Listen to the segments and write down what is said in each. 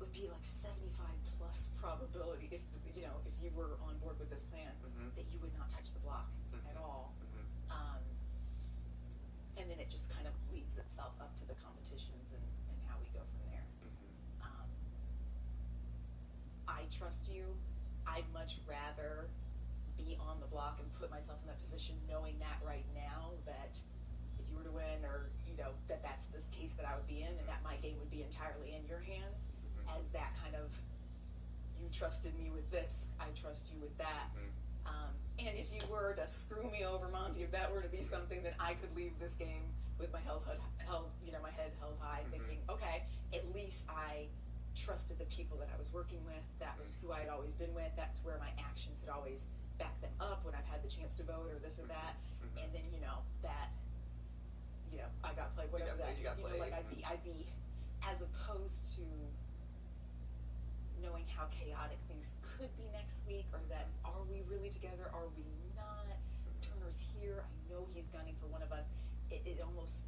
would be like 75 plus probability if you were on board with this plan that you would not touch the block at all. And then it just kind of leads itself up to the competitions and how we go from there. I trust you. I'd much rather be on the block and put myself in that position knowing that right now that if you were to win, or that's the case that I would be in, and that my game would be entirely in your hands, as that kind of, you trusted me with this, I trust you with that. And if you were to screw me over, Monty, if that were to be something, then I could leave this game with my head held high, thinking, okay, at least I trusted the people that I was working with. That was who I had always been with. That's where my actions had always backed them up when I've had the chance to vote or this or that. And then that I got played, whatever that. Like I'd be, as opposed to knowing how chaotic things could be next week, or that are we really together? Are we not? Turner's here. I know he's gunning for one of us. It almost,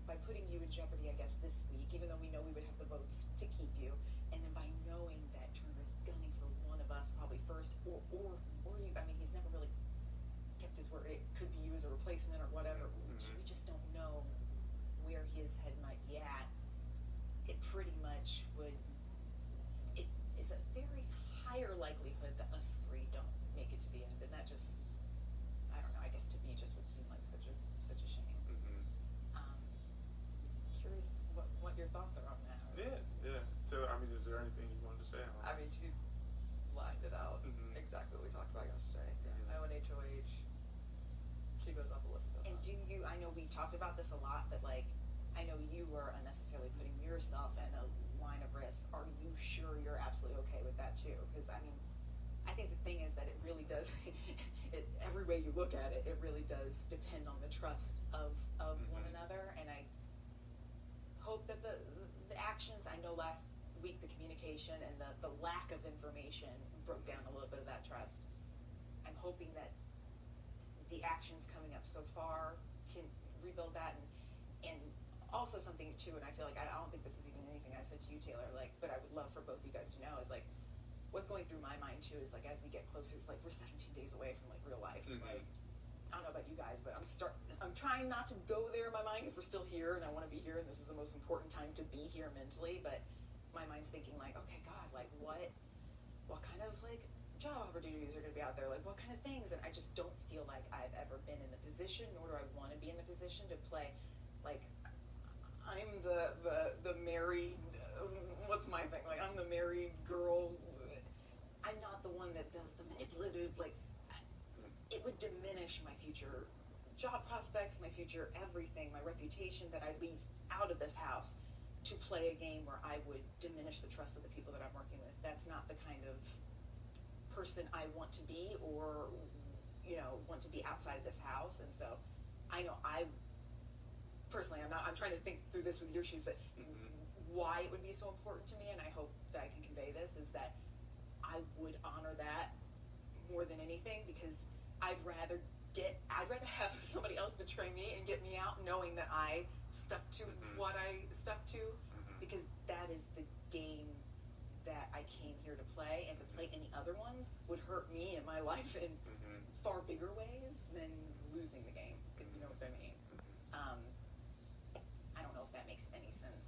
by putting you in jeopardy, I guess, this week, even though we know we would have the votes to keep you, and then by knowing that Turner's gunning for one of us probably first, or you, I mean, he's never really kept his word. It could be you as a replacement or whatever. We just don't know where his head might be at. It pretty much would, it is a very higher likelihood that us three don't make it to the end, and that just, I don't know, I guess to me just would seem like such a shame. Curious what your thoughts are on that. Yeah. So, I mean, is there anything you wanted to say? I mean, she lined it out exactly what we talked about yesterday. I went HOH. She goes off a list of And do you, I know we talked about this a lot, but like, I know you were unnecessarily putting yourself in a line of risk. Are you sure you're absolutely okay with that too? Because I mean, I think the thing is that it really does, every way you look at it, it really does depend on the trust of one another. And I hope that the actions, I know last week the communication and the lack of information broke down a little bit of that trust. I'm hoping that the actions coming up so far can rebuild that, and also something too, and I feel like I don't think this is even anything I said to you, Taylor, like, but I would love for both you guys to know is like, what's going through my mind too is like, as we get closer, like we're 17 days away from like real life, like, I don't know about you guys, but I'm trying not to go there in my mind because we're still here and I want to be here and this is the most important time to be here mentally, but my mind's thinking like, okay, God, like what kind of like job opportunities are going to be out there, like what kind of things, and I just don't feel like I've ever been in the position, nor do I want to be in the position to play, like, I'm the married, what's my thing, like I'm the married girl, I'm not the one that does the manipulative, like, it would diminish my future job prospects, my future everything, my reputation that I leave out of this house to play a game where I would diminish the trust of the people that I'm working with. That's not the kind of person I want to be, or want to be outside of this house. And so I know personally, I'm trying to think through this with your shoes, but why it would be so important to me, and I hope that I can convey this, is that I would honor that more than anything, because I'd rather have somebody else betray me and get me out knowing that I stuck to what I stuck to, because that is the game that I came here to play, and to play any other ones would hurt me in my life in far bigger ways than losing the game, if you know what I mean. I don't know if that makes any sense